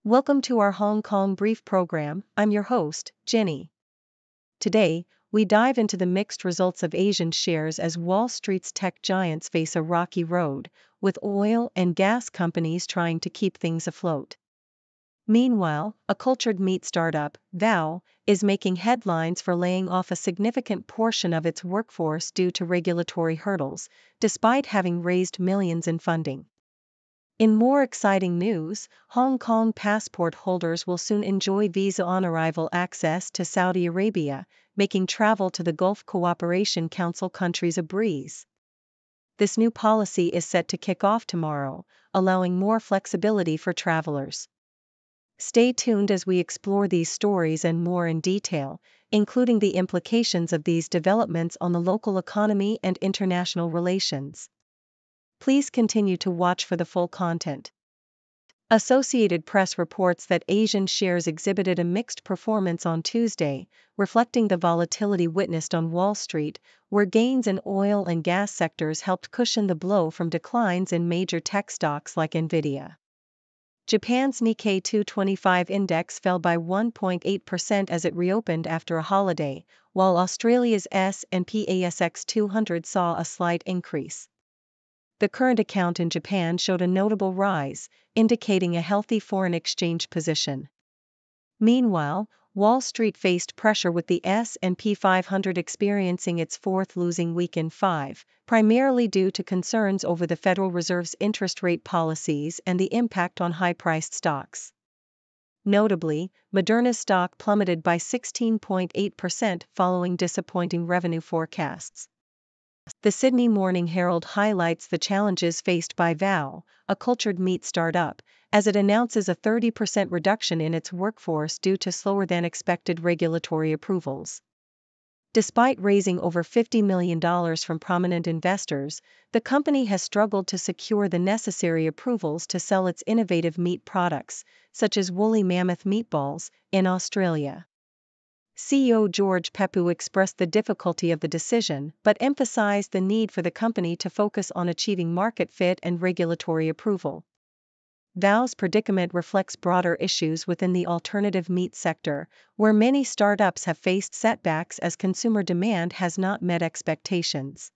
Welcome to our Hong Kong Brief program. I'm your host, Jenny. Today, we dive into the mixed results of Asian shares as Wall Street's tech giants face a rocky road, with oil and gas companies trying to keep things afloat. Meanwhile, a cultured meat startup, Vow, is making headlines for laying off a significant portion of its workforce due to regulatory hurdles, despite having raised millions in funding. In more exciting news, Hong Kong passport holders will soon enjoy visa-on-arrival access to Saudi Arabia, making travel to the Gulf Cooperation Council countries a breeze. This new policy is set to kick off tomorrow, allowing more flexibility for travelers. Stay tuned as we explore these stories and more in detail, including the implications of these developments on the local economy and international relations. Please continue to watch for the full content. Associated Press reports that Asian shares exhibited a mixed performance on Tuesday, reflecting the volatility witnessed on Wall Street, where gains in oil and gas sectors helped cushion the blow from declines in major tech stocks like Nvidia. Japan's Nikkei 225 index fell by 1.8% as it reopened after a holiday, while Australia's S&P ASX 200 saw a slight increase. The current account in Japan showed a notable rise, indicating a healthy foreign exchange position. Meanwhile, Wall Street faced pressure with the S&P 500 experiencing its fourth losing week in five, primarily due to concerns over the Federal Reserve's interest rate policies and the impact on high-priced stocks. Notably, Moderna's stock plummeted by 16.8% following disappointing revenue forecasts. The Sydney Morning Herald highlights the challenges faced by Vow, a cultured meat startup, as it announces a 30% reduction in its workforce due to slower-than-expected regulatory approvals. Despite raising over $50 million from prominent investors, the company has struggled to secure the necessary approvals to sell its innovative meat products, such as woolly Mammoth Meatballs, in Australia. CEO George Peppu expressed the difficulty of the decision but emphasized the need for the company to focus on achieving market fit and regulatory approval. Vow's predicament reflects broader issues within the alternative meat sector, where many startups have faced setbacks as consumer demand has not met expectations.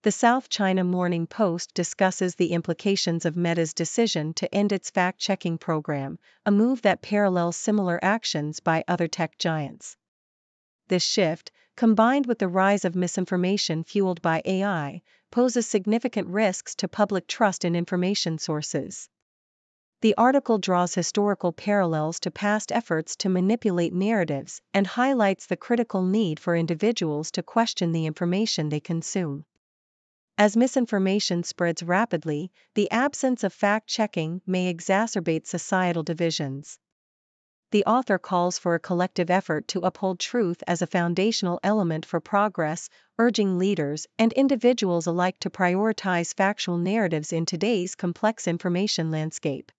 The South China Morning Post discusses the implications of Meta's decision to end its fact-checking program, a move that parallels similar actions by other tech giants. This shift, combined with the rise of misinformation fueled by AI, poses significant risks to public trust in information sources. The article draws historical parallels to past efforts to manipulate narratives and highlights the critical need for individuals to question the information they consume. As misinformation spreads rapidly, the absence of fact-checking may exacerbate societal divisions. The author calls for a collective effort to uphold truth as a foundational element for progress, urging leaders and individuals alike to prioritize factual narratives in today's complex information landscape.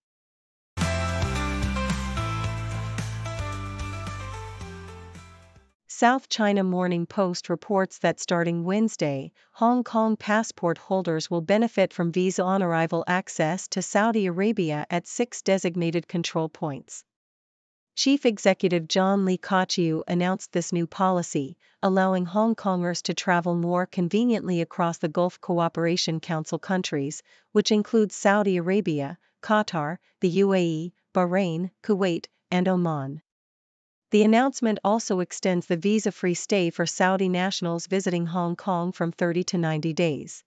South China Morning Post reports that starting Wednesday, Hong Kong passport holders will benefit from visa-on-arrival access to Saudi Arabia at 6 designated control points. Chief Executive John Lee Ka-chiu announced this new policy, allowing Hongkongers to travel more conveniently across the Gulf Cooperation Council countries, which includes Saudi Arabia, Qatar, the UAE, Bahrain, Kuwait, and Oman. The announcement also extends the visa-free stay for Saudi nationals visiting Hong Kong from 30 to 90 days.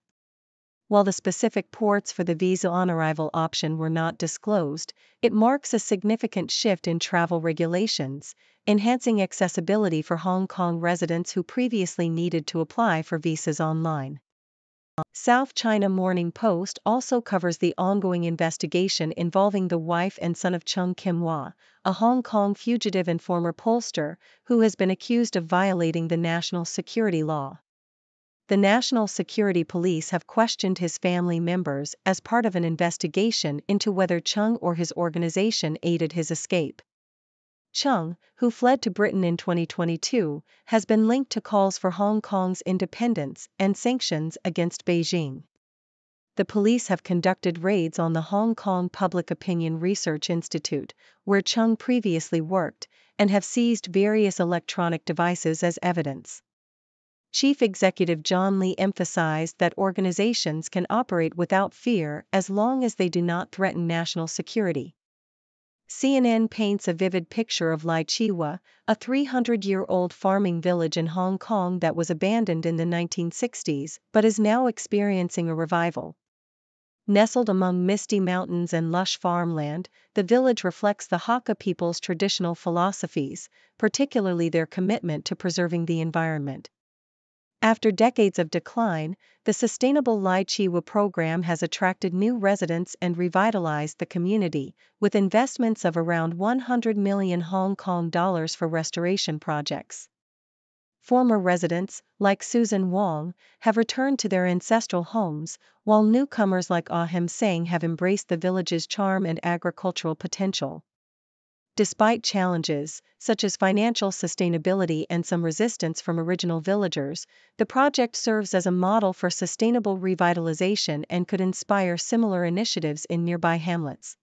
While the specific ports for the visa-on-arrival option were not disclosed, it marks a significant shift in travel regulations, enhancing accessibility for Hong Kong residents who previously needed to apply for visas online. South China Morning Post also covers the ongoing investigation involving the wife and son of Chung Kim-hwa, a Hong Kong fugitive and former pollster, who has been accused of violating the national security law. The National Security Police have questioned his family members as part of an investigation into whether Chung or his organization aided his escape. Chung, who fled to Britain in 2022, has been linked to calls for Hong Kong's independence and sanctions against Beijing. the police have conducted raids on the Hong Kong Public Opinion Research Institute, where Chung previously worked, and have seized various electronic devices as evidence. Chief Executive John Lee emphasized that organizations can operate without fear as long as they do not threaten national security. CNN paints a vivid picture of Lai Chiwa, a 300-year-old farming village in Hong Kong that was abandoned in the 1960s but is now experiencing a revival. Nestled among misty mountains and lush farmland, the village reflects the Hakka people's traditional philosophies, particularly their commitment to preserving the environment. After decades of decline, the Sustainable Lai Chiwa program has attracted new residents and revitalized the community, with investments of around 100 million Hong Kong dollars for restoration projects. Former residents, like Susan Wong, have returned to their ancestral homes, while newcomers like Ah Hem Sang have embraced the village's charm and agricultural potential. Despite challenges, such as financial sustainability and some resistance from original villagers, the project serves as a model for sustainable revitalization and could inspire similar initiatives in nearby hamlets.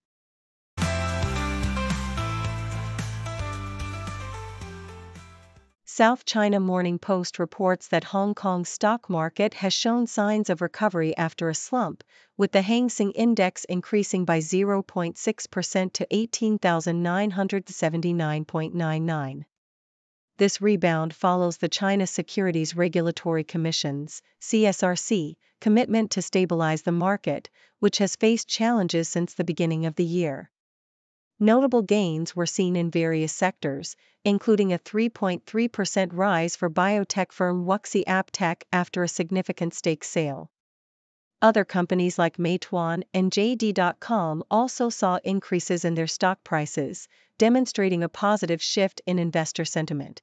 South China Morning Post reports that Hong Kong's stock market has shown signs of recovery after a slump, with the Hang Seng Index increasing by 0.6% to 18,979.99. This rebound follows the China Securities Regulatory Commission's (CSRC) commitment to stabilize the market, which has faced challenges since the beginning of the year. Notable gains were seen in various sectors, including a 3.3% rise for biotech firm Wuxi AppTech after a significant stake sale. Other companies like Meituan and JD.com also saw increases in their stock prices, demonstrating a positive shift in investor sentiment.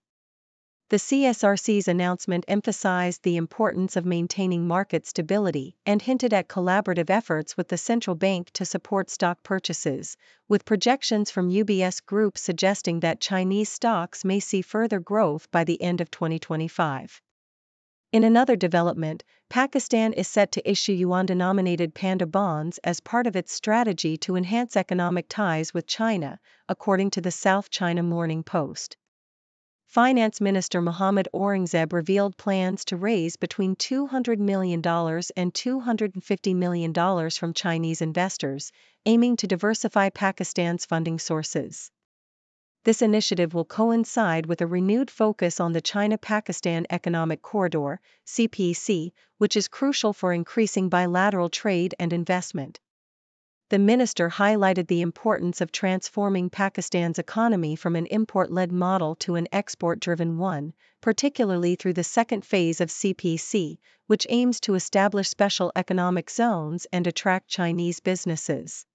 The CSRC's announcement emphasized the importance of maintaining market stability and hinted at collaborative efforts with the central bank to support stock purchases, with projections from UBS Group suggesting that Chinese stocks may see further growth by the end of 2025. In another development, Pakistan is set to issue yuan-denominated panda bonds as part of its strategy to enhance economic ties with China, according to the South China Morning Post. Finance Minister Mohammad Aurangzeb revealed plans to raise between $200 million and $250 million from Chinese investors, aiming to diversify Pakistan's funding sources. This initiative will coincide with a renewed focus on the China-Pakistan Economic Corridor, CPEC, which is crucial for increasing bilateral trade and investment. The minister highlighted the importance of transforming Pakistan's economy from an import-led model to an export-driven one, particularly through the second phase of CPEC, which aims to establish special economic zones and attract Chinese businesses.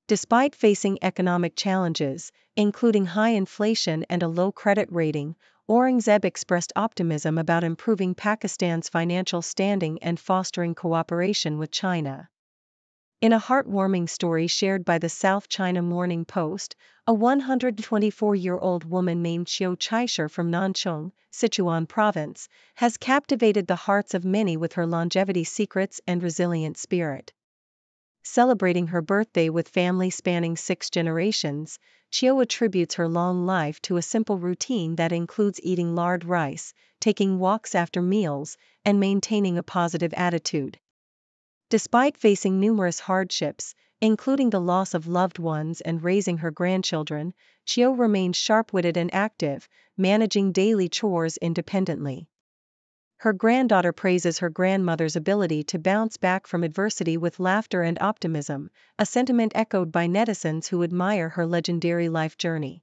Despite facing economic challenges, including high inflation and a low credit rating, Aurangzeb expressed optimism about improving Pakistan's financial standing and fostering cooperation with China. In a heartwarming story shared by the South China Morning Post, a 124-year-old woman named Qiu Chaisher from Nanchong, Sichuan Province, has captivated the hearts of many with her longevity secrets and resilient spirit. Celebrating her birthday with family spanning 6 generations, Qiu attributes her long life to a simple routine that includes eating lard rice, taking walks after meals, and maintaining a positive attitude. Despite facing numerous hardships, including the loss of loved ones and raising her grandchildren, Qiu remains sharp-witted and active, managing daily chores independently. Her granddaughter praises her grandmother's ability to bounce back from adversity with laughter and optimism, a sentiment echoed by netizens who admire her legendary life journey.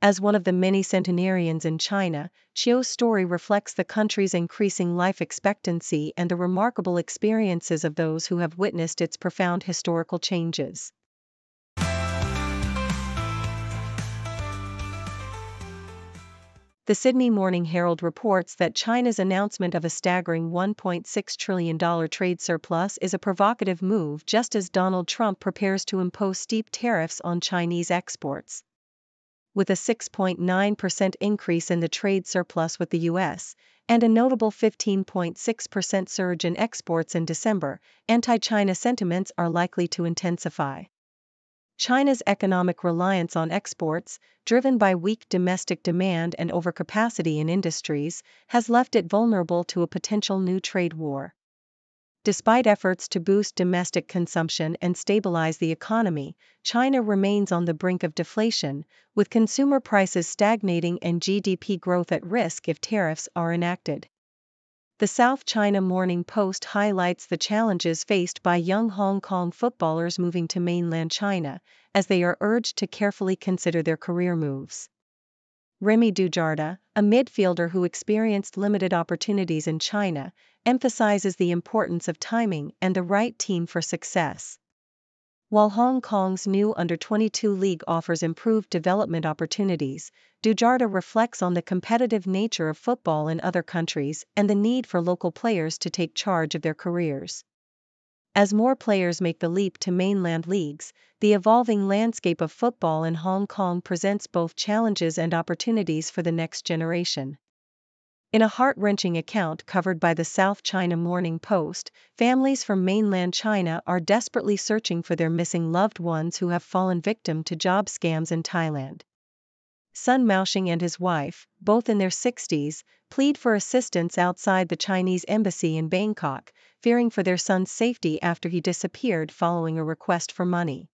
As one of the many centenarians in China, Qiu's story reflects the country's increasing life expectancy and the remarkable experiences of those who have witnessed its profound historical changes. The Sydney Morning Herald reports that China's announcement of a staggering $1.6 trillion trade surplus is a provocative move just as Donald Trump prepares to impose steep tariffs on Chinese exports. With a 6.9% increase in the trade surplus with the U.S., and a notable 15.6% surge in exports in December. Anti-China sentiments are likely to intensify. China's economic reliance on exports, driven by weak domestic demand and overcapacity in industries, has left it vulnerable to a potential new trade war. Despite efforts to boost domestic consumption and stabilize the economy, China remains on the brink of deflation, with consumer prices stagnating and GDP growth at risk if tariffs are enacted. The South China Morning Post highlights the challenges faced by young Hong Kong footballers moving to mainland China, as they are urged to carefully consider their career moves. Remy Dujardin, a midfielder who experienced limited opportunities in China, emphasizes the importance of timing and the right team for success. While Hong Kong's new Under-22 league offers improved development opportunities, Dujardin reflects on the competitive nature of football in other countries and the need for local players to take charge of their careers. As more players make the leap to mainland leagues, the evolving landscape of football in Hong Kong presents both challenges and opportunities for the next generation. In a heart-wrenching account covered by the South China Morning Post, families from mainland China are desperately searching for their missing loved ones who have fallen victim to job scams in Thailand. Sun Maoxing and his wife, both in their 60s, plead for assistance outside the Chinese embassy in Bangkok, fearing for their son's safety after he disappeared following a request for money.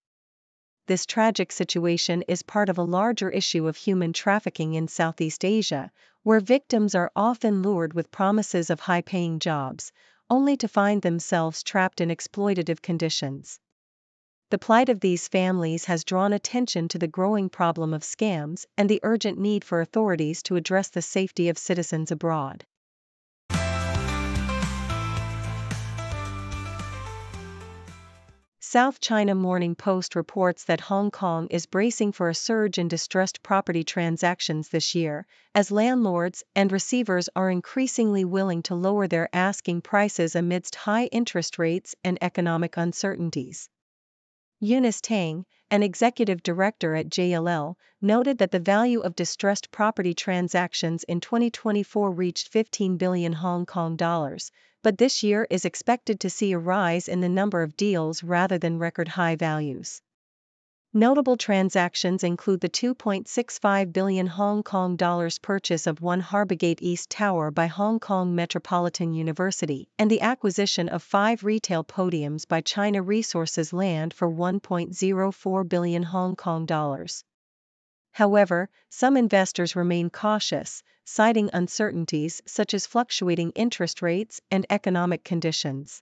This tragic situation is part of a larger issue of human trafficking in Southeast Asia, where victims are often lured with promises of high-paying jobs, only to find themselves trapped in exploitative conditions. The plight of these families has drawn attention to the growing problem of scams and the urgent need for authorities to address the safety of citizens abroad. South China Morning Post reports that Hong Kong is bracing for a surge in distressed property transactions this year, as landlords and receivers are increasingly willing to lower their asking prices amidst high interest rates and economic uncertainties. Eunice Tang, an executive director at JLL, noted that the value of distressed property transactions in 2024 reached 15 billion Hong Kong dollars, but this year is expected to see a rise in the number of deals rather than record high values. Notable transactions include the 2.65 billion Hong Kong dollars purchase of One Harbigate East Tower by Hong Kong Metropolitan University and the acquisition of 5 retail podiums by China Resources Land for 1.04 billion Hong Kong dollars. However, some investors remain cautious, citing uncertainties such as fluctuating interest rates and economic conditions.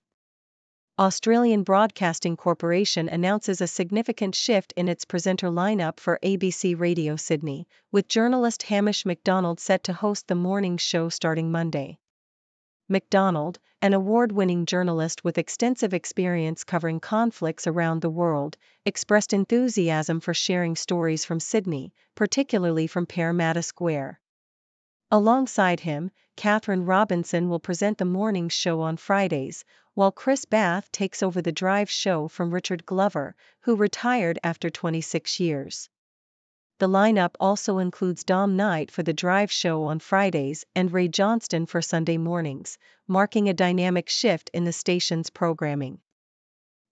Australian Broadcasting Corporation announces a significant shift in its presenter lineup for ABC Radio Sydney, with journalist Hamish McDonald set to host the morning show starting Monday. McDonald, an award-winning journalist with extensive experience covering conflicts around the world, expressed enthusiasm for sharing stories from Sydney, particularly from Parramatta Square. Alongside him, Catherine Robinson will present the morning show on Fridays, while Chris Bath takes over the drive show from Richard Glover, who retired after 26 years. The lineup also includes Dom Knight for the drive show on Fridays and Ray Johnston for Sunday mornings, marking a dynamic shift in the station's programming.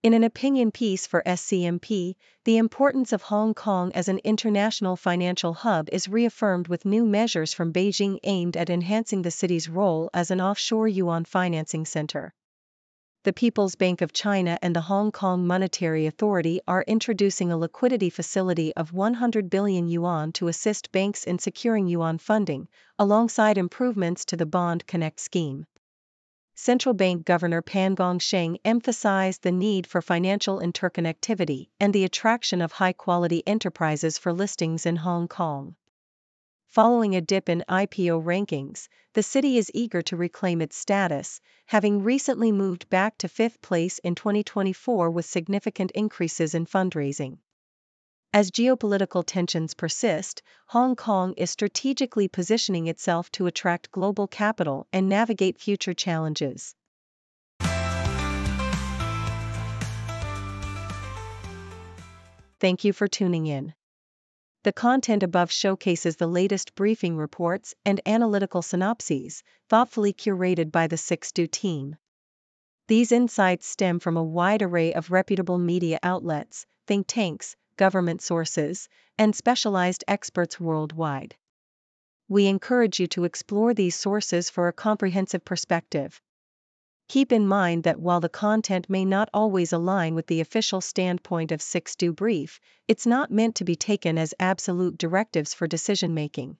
In an opinion piece for SCMP, the importance of Hong Kong as an international financial hub is reaffirmed with new measures from Beijing aimed at enhancing the city's role as an offshore yuan financing center. The People's Bank of China and the Hong Kong Monetary Authority are introducing a liquidity facility of 100 billion yuan to assist banks in securing yuan funding, alongside improvements to the Bond Connect scheme. Central Bank Governor Pan Gongsheng emphasized the need for financial interconnectivity and the attraction of high-quality enterprises for listings in Hong Kong. Following a dip in IPO rankings, the city is eager to reclaim its status, having recently moved back to 5th place in 2024 with significant increases in fundraising. As geopolitical tensions persist, Hong Kong is strategically positioning itself to attract global capital and navigate future challenges. Thank you for tuning in. The content above showcases the latest briefing reports and analytical synopses, thoughtfully curated by the 6Do team. These insights stem from a wide array of reputable media outlets, think tanks, government sources, and specialized experts worldwide. We encourage you to explore these sources for a comprehensive perspective. Keep in mind that while the content may not always align with the official standpoint of 6Do Brief, it's not meant to be taken as absolute directives for decision-making.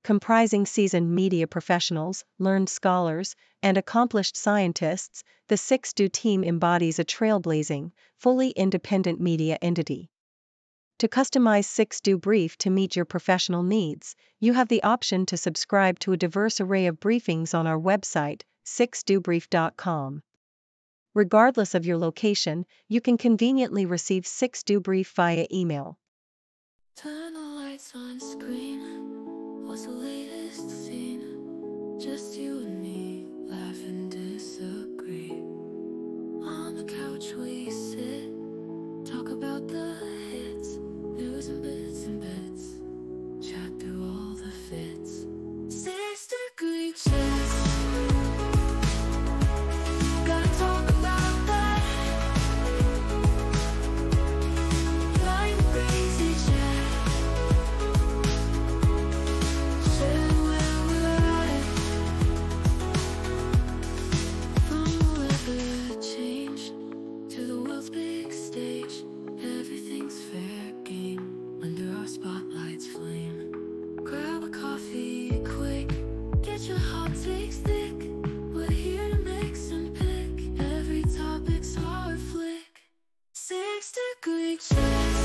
Comprising seasoned media professionals, learned scholars, and accomplished scientists, the 6Do team embodies a trailblazing, fully independent media entity. To customize 6Do Brief to meet your professional needs, you have the option to subscribe to a diverse array of briefings on our website, 6dobrief.com. Regardless of your location, you can conveniently receive 6Do Brief via email. Turn the lights on screen. What's the latest scene? Just you and me, laugh and disagree. On the couch we sit, talk about the hits, news and bits, chat through all the fits. 6-degree chats. Gotta talk about that. Line crazy chat. Share where we're at. From the weather change to the world's big stage, everything's fair game under our spotlight's flame. Grab a coffee quick, get your hot takes thick. We're here to mix and pick, every topic's our flick. 6-degree chats.